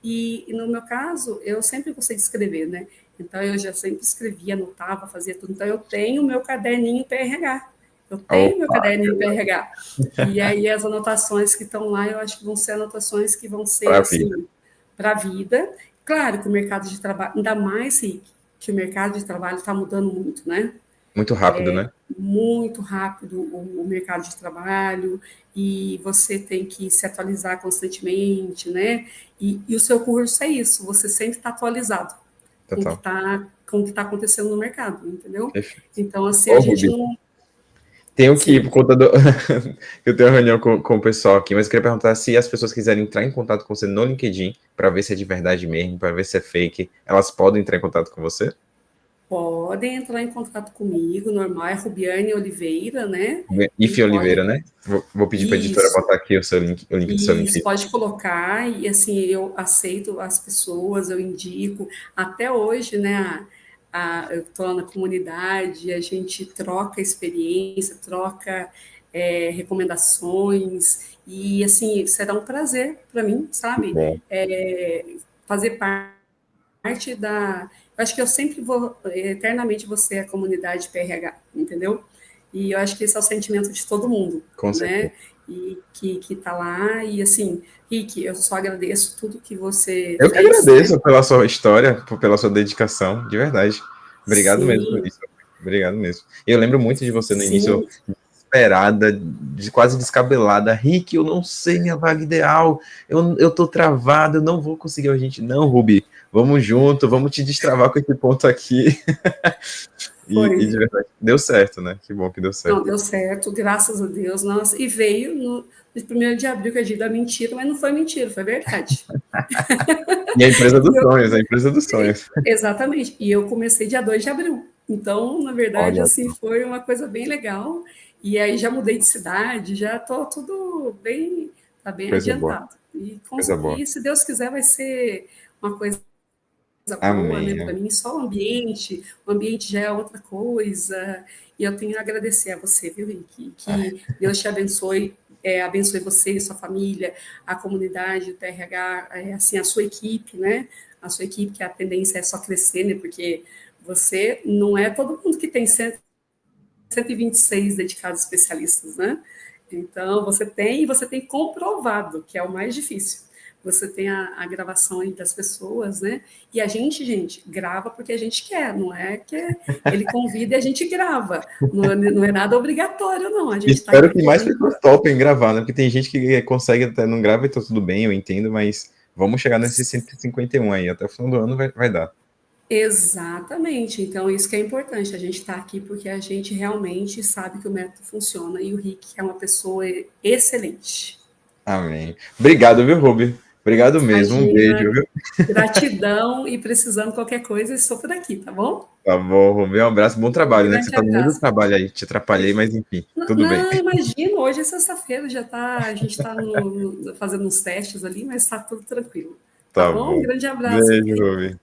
E no meu caso, eu sempre gostei de escrever, né? Então eu já sempre escrevia, anotava, fazia tudo. Então eu tenho o meu caderninho PRH. Eu tenho meu Opa, caderninho PRH. E aí as anotações que estão lá, eu acho que vão ser anotações que vão ser pra vida. assim para a vida. Claro que o mercado de trabalho, ainda mais Rick, que o mercado de trabalho está mudando muito, né? Muito rápido, né? Muito rápido o mercado de trabalho e você tem que se atualizar constantemente, né? E o seu curso é isso, você sempre está atualizado Total. com o que está acontecendo no mercado, entendeu? Perfeito. Então, assim, a Ô, gente Rubi, não. tenho que ir Sim, por conta do. Eu tenho uma reunião com o pessoal aqui, mas eu queria perguntar se as pessoas quiserem entrar em contato com você no LinkedIn, para ver se é de verdade mesmo, para ver se é fake, elas podem entrar em contato com você? podem entrar em contato comigo, normal, é Rubiane Oliveira, né? E Ife Oliveira, pode. né? Vou pedir para a editora Isso, botar aqui o link do seu isso, LinkedIn. pode colocar, e assim, eu aceito as pessoas, eu indico. Até hoje, né? Eu estou na comunidade, a gente troca experiência, troca recomendações, e assim, será um prazer para mim, Que sabe? bom. Fazer parte da. Eu acho que eu sempre vou, eternamente, vou ser a comunidade PRH, entendeu? E eu acho que esse é o sentimento de todo mundo, Com certeza. né? E que tá lá, e assim, Rick, eu só agradeço tudo que você Eu que fez, né? agradeço pela sua história, pela sua dedicação, de verdade. Obrigado mesmo por Sim, isso. Obrigado mesmo. Eu lembro muito de você no início, sim, desesperada, quase descabelada. Rick, eu não sei minha vaga ideal, eu tô travado, eu não vou conseguir. A gente, não, Rubi, vamos junto, vamos te destravar com esse ponto aqui. E de foi. verdade, deu certo, né? Que bom que deu Não, certo. deu certo, graças a Deus. Nossa, e veio no 1º de abril, que é dia da mentira, mas não foi mentira, foi verdade. E a empresa dos E eu, sonhos, a empresa dos sonhos. exatamente. E eu comecei dia 2 de abril. Então, na verdade, Olha, assim, foi uma coisa bem legal. E aí já mudei de cidade, já estou tudo bem, tá bem coisa boa, adiantado. coisa boa. E se Deus quiser, vai ser uma coisa boa, né, para Amém. mim. Só o ambiente já é outra coisa. E eu tenho a agradecer a você, viu, Rick? Que Deus te abençoe, abençoe você e sua família, a comunidade do TRH, assim, a sua equipe, né? A sua equipe, que a tendência é só crescer, né? Porque você não é todo mundo que tem 126 dedicados especialistas, né? Então, você tem comprovado, que é o mais difícil. Você tem a gravação aí das pessoas, né? E a gente, grava porque a gente quer, não é que ele convida e a gente grava. Não é nada obrigatório, não. A gente está aqui Espero que porque a mais gente. pessoas topem gravar, né? Porque tem gente que consegue até não grava e tá tudo bem, eu entendo, mas vamos chegar nesse 151 aí, até o final do ano vai dar. Exatamente. Então, isso que é importante. A gente está aqui porque a gente realmente sabe que o método funciona e o Rick é uma pessoa excelente. Amém. Obrigado, viu, Rubi? Obrigado mesmo. Um beijo, Imagina, viu? gratidão e precisando qualquer coisa, estou por aqui, tá bom? Tá bom, Rubi. Um abraço, bom Um trabalho, né? Que você grande tá no meio do abraço. trabalho aí. Te atrapalhei, mas enfim, tudo bem. Não, imagino, hoje é sexta-feira, a gente está fazendo uns testes ali, mas está tudo tranquilo. Tá Tá bom? Um bom. grande abraço, Beijo, Rick. Rubi.